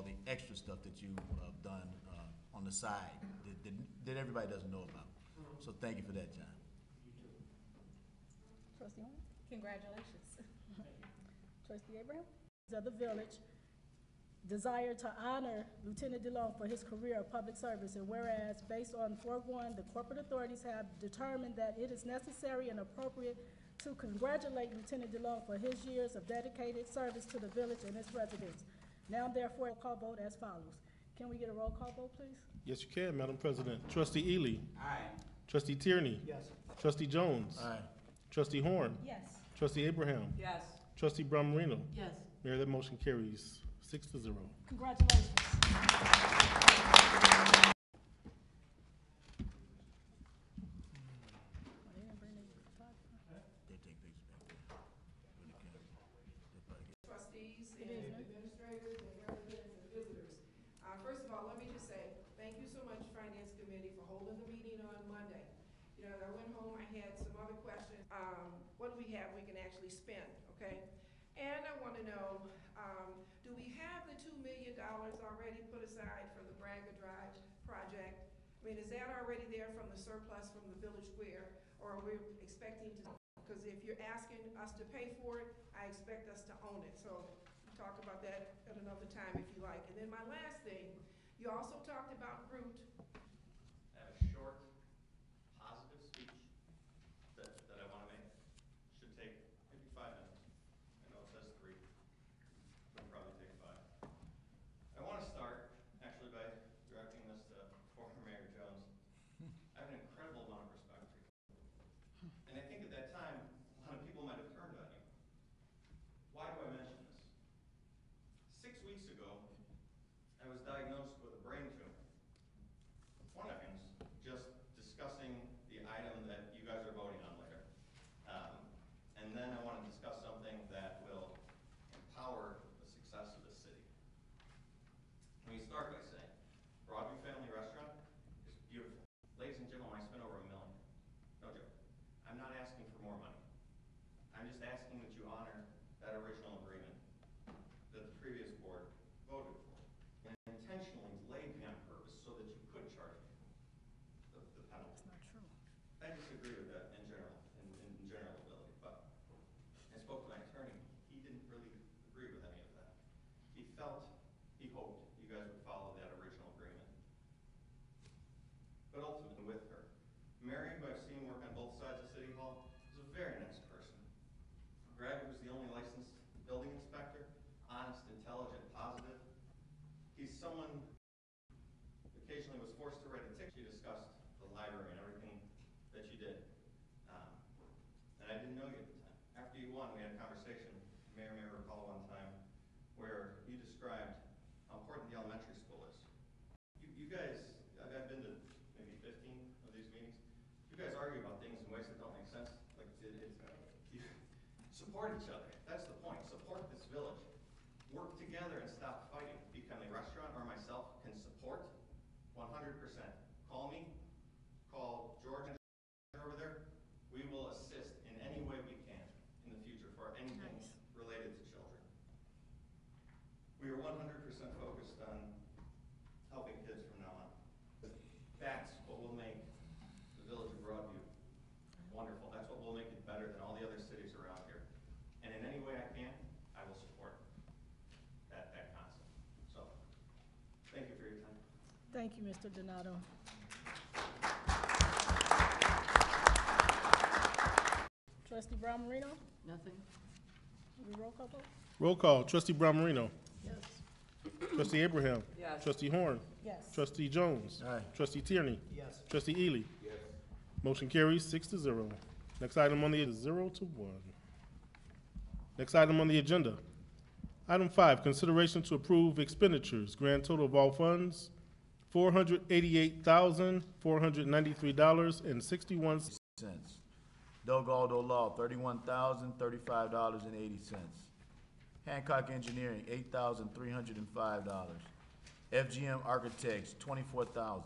all the extra stuff that you have done on the side that everybody doesn't know about. So thank you for that, John. Trustee Horn? Congratulations. Trustee Abraham? Of the village desire to honor Lieutenant DeLong for his career of public service, and whereas, based on foregoing, the corporate authorities have determined that it is necessary and appropriate to congratulate Lieutenant DeLong for his years of dedicated service to the village and its residents. Now, therefore, roll call vote as follows. Can we get a roll call vote, please? Yes, you can, Madam President. Trustee Ely. Aye. Trustee Tierney. Yes. Trustee Jones. Aye. Trustee Horn. Yes. Trustee Abraham. Yes. Trustee Bramarino. Yes. Mayor, that motion carries 6-0. Congratulations. They take pictures back there. With the camera. They probably get- Trustees and administrators and residents and visitors. First of all, let me just say, thank you so much, Finance Committee, for holding the meeting on Monday. You know, I went home, I had some other questions. What do we have we can actually spend, okay? And I want to know, do we have the $2 million already put aside for the Braga Drive project? I mean, is that already there from the surplus from the Village Square, or are we expecting to? Because if you're asking us to pay for it, I expect us to own it. So we'll talk about that at another time if you like. And then my last thing, you also talked about Root. I have a short, positive speech that I want to make. Should take maybe 5 minutes. I know it says 3. It'll probably take 5. I want to start actually by directing this to former Mayor Jones. I have an incredible amount of respect for you. And I think at that time, a lot of people might have turned on you. Why do I mention this? 6 weeks ago, I was diagnosed with a brain tumor. One of things, just discussing the item that you guys are voting on later. And then I want to discuss something that will empower the success of the city. Let me start by saying, Broadview Family Restaurant is beautiful. Ladies and gentlemen, I spent over $1 million. No joke. I'm not asking for more money. I'm just asking that you honor that original agreement that the previous board voted for. And intentionally delayed me on purpose so that you could charge me the penalty. That's not true. I disagree with that in general, in general ability, but I spoke to my attorney. He didn't really agree with any of that. He hoped you guys would follow that original agreement. But ultimately with her. Mary, who I've seen work on both sides of City Hall, is a very nice person. Greg, who's the only licensed building inspector, honest, intelligent, positive. He's someone occasionally was forced to write a ticket. She discussed the library and everything that you did. And I didn't know you at the time. After you won, we had a conversation, Mayor may recall one time, where you described how important the elementary school is. You guys, I've been to maybe 15 of these meetings. You guys argue about things in ways that don't make sense. Like you support each other. That's the point. Support this village. Work together and stop fighting. Become a restaurant or myself can support 100%. Call me. Call George over there. We will assist in any way we can in the future for anything related to children. We are 100% focused on helping kids from now on. That's what will make the village of Broadview wonderful. That's what will make it better than all the other cities around here. And in any way I can, I will support that concept. So, thank you for your time. Thank you, Mr. Donato. Trustee Bramarino? Nothing. We roll call vote? Roll call. Trustee Bramarino. Yes. Trustee Abraham. Yes. Trustee Horn. Yes. Trustee Jones. Aye. Trustee Tierney. Yes. Trustee Ely. Yes. Motion carries 6-0. Next item on the is 0-1. Next item on the agenda. Item 5, consideration to approve expenditures. Grand total of all funds, $488,493.61. Doug Aldo Law, $31,035.80. Hancock Engineering, $8,305. FGM Architects, $24,000.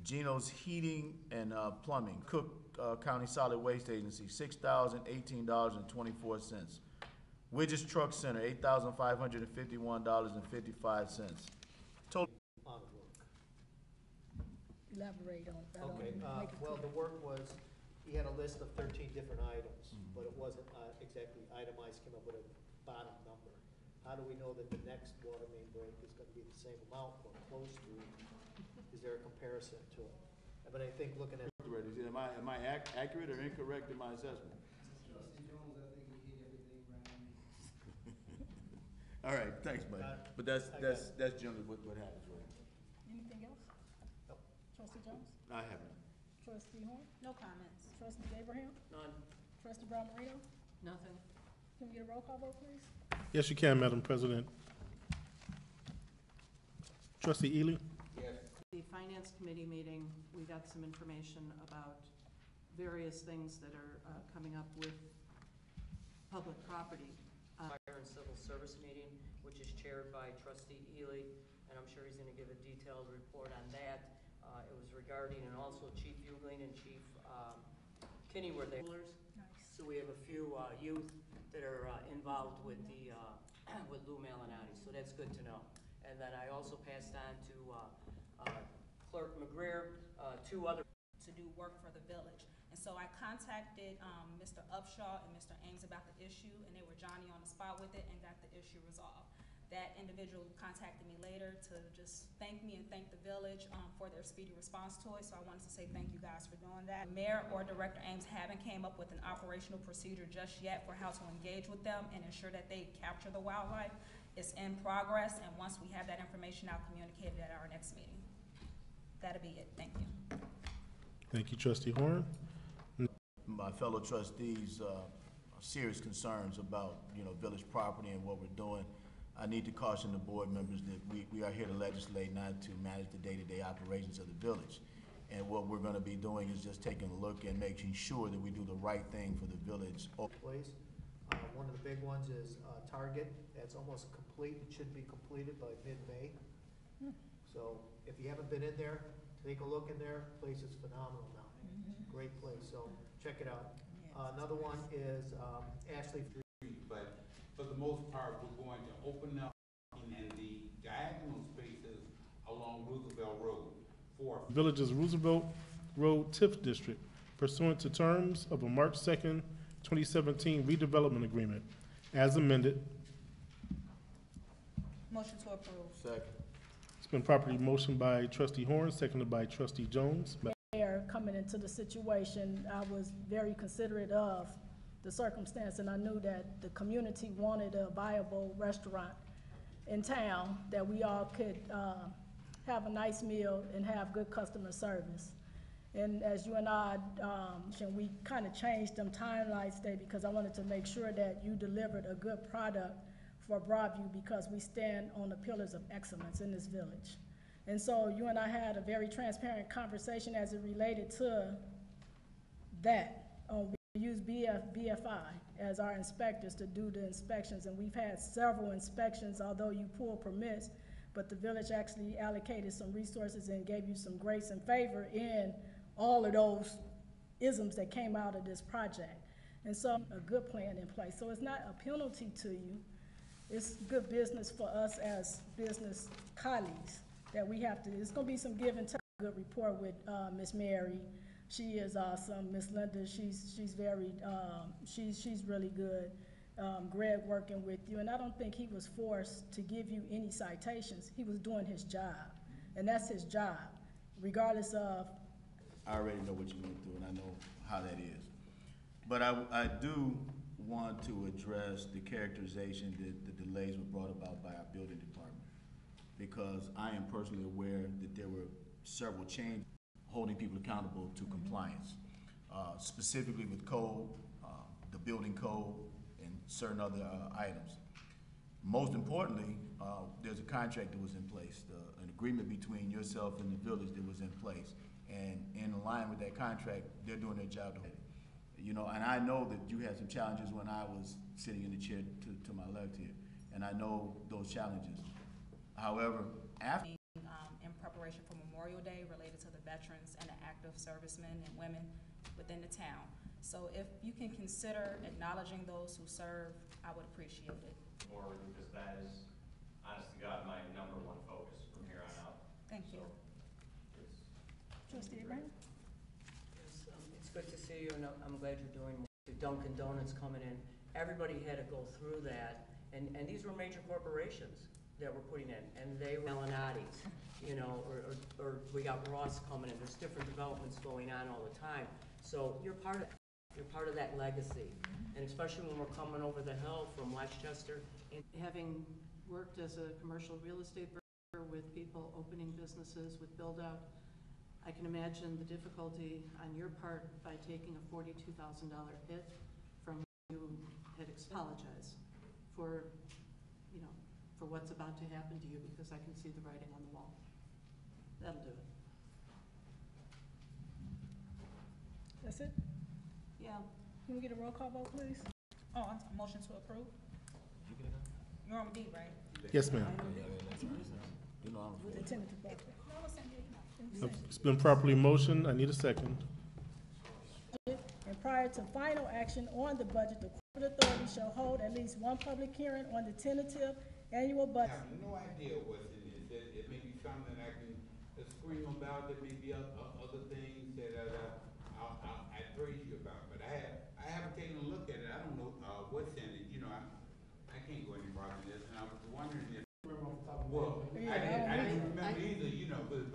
Geno's Heating and Plumbing, Cook County Solid Waste Agency, $6,018.24. Widgets Truck Center, $8,551.55. Total, Amount of work. Elaborate on that. Okay, well, the work was, he had a list of 13 different items, but it wasn't exactly itemized, came up with a bottom number. How do we know that the next water main break is gonna be the same amount or close to? Is there a comparison to it? But I think looking at, am I accurate or incorrect in my assessment? Trustee Jones, I think he hit everything right. All right, thanks, buddy. But that's generally what happens, right? Anything else? Nope. Trustee Jones? I haven't. Trustee Horn? No comments. Trustee Abraham? none, Trustee Brown Marino? Nothing. Can we get a roll call vote, please? Yes, you can, Madam President. Trustee Ely? The Finance Committee meeting, we got some information about various things that are coming up with public property. Fire and Civil Service meeting, which is chaired by Trustee Ely, and I'm sure he's gonna give a detailed report on that. It was regarding, and also Chief Ugling and Chief Kinney were there. Nice. So we have a few youth that are involved with the, with Lou Malinati, so that's good to know. And then I also passed on to Clerk McGreer, two other to do work for the village. And so I contacted Mr. Upshaw and Mr. Ames about the issue, and they were Johnny on the spot with it and got the issue resolved. That individual contacted me later to just thank me and thank the village for their speedy response to it, so I wanted to say thank you guys for doing that. Mayor or Director Ames haven't came up with an operational procedure just yet for how to engage with them and ensure that they capture the wildlife. It's in progress, and once we have that information, I'll communicate it at our next meeting. That'll be it. Thank you. Thank you, Trustee Horn. My fellow trustees, serious concerns about, village property and what we're doing. I need to caution the board members that we are here to legislate, not to manage the day-to-day operations of the village. And what we're gonna be doing is just taking a look and making sure that we do the right thing for the village. place. One of the big ones is Target. That's almost complete. It should be completed by mid-May. So if you haven't been in there, take a look in there. Place is phenomenal now. Great place, so check it out. Another one is Ashley. But for the most part, we're going to open up in the diagonal spaces along Roosevelt Road for Village's Roosevelt Road TIF District pursuant to terms of a March 2nd, 2017 redevelopment agreement as amended. Motion to approve. Second. It's been properly motioned by Trustee Horn, seconded by Trustee Jones. Mayor, coming into the situation, I was very considerate of the circumstance, and I knew that the community wanted a viable restaurant in town, that we all could have a nice meal and have good customer service. And as you and I, we kind of changed them timelines today because I wanted to make sure that you delivered a good product for Broadview, because we stand on the pillars of excellence in this village. And so you and I had a very transparent conversation as it related to that. We use BFI as our inspectors to do the inspections, and we've had several inspections, although you pull permits, but the village actually allocated some resources and gave you some grace and favor in all of those isms that came out of this project. And so a good plan in place. So it's not a penalty to you. It's good business for us as business colleagues that we have to, it's gonna be some give and take. Good rapport with Miss Mary. She is awesome. Miss Linda, she's very, she's really good. Greg working with you, and I don't think he was forced to give you any citations. He was doing his job, and that's his job, regardless of. I already know what you went through, and I know how that is. But I do want to address the characterization that the delays were brought about by our building department, because I am personally aware that there were several changes holding people accountable to compliance, specifically with code, the building code, and certain other items. Most importantly, there's a contract that was in place, an agreement between yourself and the village that was in place. And in line with that contract, they're doing their job. And I know that you had some challenges when I was sitting in the chair to my left here, and I know those challenges. However, after In preparation for Memorial Day related to the veterans and the active servicemen and women within the town. So if you can consider acknowledging those who serve, I would appreciate it. Or, because that is, honest to God, my number one focus from here on out. Thank you. So, it's- Trustee Abraham? Yes, it's good to see you, and I'm glad you're doing more. The Dunkin' Donuts coming in, everybody had to go through that, and these were major corporations that were putting in, and they were Melanati's, you know, or we got Ross coming in, there's different developments going on all the time. So you're part of that legacy, and especially when we're coming over the hill from Westchester. Having worked as a commercial real estate broker with people opening businesses with build-out, I can imagine the difficulty on your part by taking a $42,000 hit from what you had apologized for, you know, for what's about to happen to you, because I can see the writing on the wall. That'll do it. That's it? Yeah. Can we get a roll call vote, please? Oh, motion to approve? You're on D, right? Yes, ma'am. The tentative vote. It's been properly motioned. I need a second. And prior to final action on the budget, the corporate authority shall hold at least one public hearing on the tentative annual I budget. have no idea what's in this. It may be something I can scream about, there may be other things that I praise you about, but I haven't taken a look at it. I don't know, what's in it, you know, I can't go any farther than this, and I was wondering if, well, I didn't remember either, you know, but it's,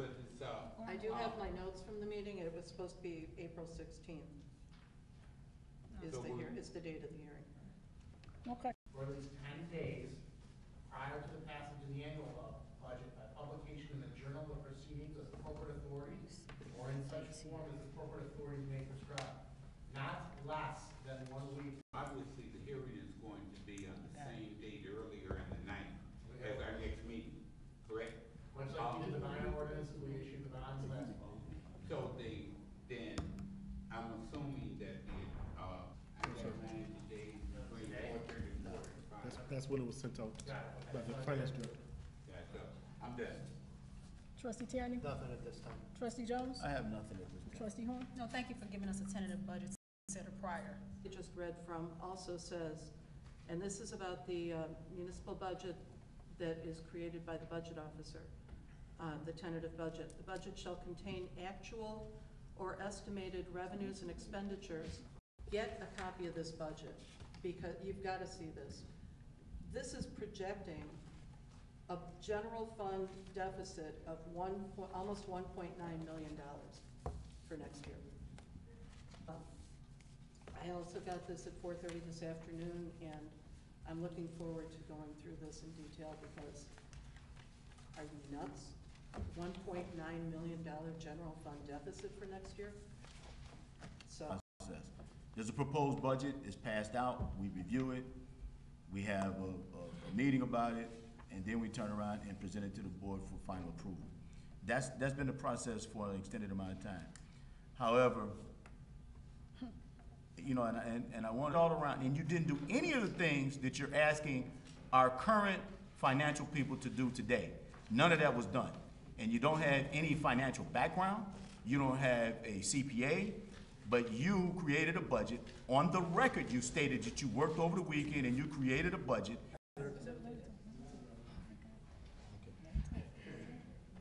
I do have my notes from the meeting, and it was supposed to be April 16th. Is the date of the hearing. Okay. For at least 10 days prior to the passage of the annual budget by publication in the Journal of Proceedings of the corporate authorities or in such form as the corporate authorities may prescribe, not less than 1 week. obviously, the hearing is going to be on the same date earlier in the night as our next meeting, correct? Much like we did the bond ordinance, we issued the bonds last fall. So then, I'm assuming that I got 90 days between 4:30 and 4:35. That's when it was sent out by the finance director. That's, I'm done. Trustee Tierney? Nothing at this time. Trustee Jones? I have nothing at this time. Trustee Horn? No, thank you for giving us a tentative budget to consider prior. It just read from also says, and this is about the municipal budget that is created by the budget officer, the tentative budget. The budget shall contain actual or estimated revenues and expenditures. Get a copy of this budget, because you've got to see this. This is projecting a general fund deficit of almost $1.9 million for next year. I also got this at 4:30 this afternoon, and I'm looking forward to going through this in detail, because are you nuts? $1.9 million general fund deficit for next year? So, Process. There's a proposed budget, it's passed out, we review it, we have a meeting about it, and then we turn around and present it to the board for final approval. That's been the process for an extended amount of time. However, you know, and I want it all around, and you didn't do any of the things that you're asking our current financial people to do today. None of that was done. And you don't have any financial background, you don't have a CPA, but you created a budget. On the record, you stated that you worked over the weekend and you created a budget.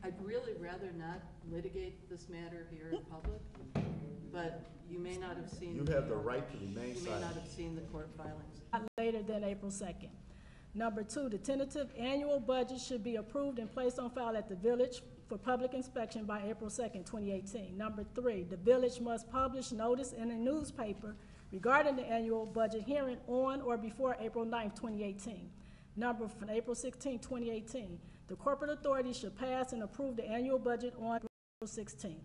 I'd really rather not litigate this matter here in public, but you may not have seen. You have the right to remain You may silent. not have seen the court filings. Not later than April 2nd. Number 2, the tentative annual budget should be approved and placed on file at the village for public inspection by April 2nd, 2018. Number 3, the village must publish notice in a newspaper regarding the annual budget hearing on or before April 9th, 2018. Number 4, April 16, 2018, the corporate authority should pass and approve the annual budget on April 16.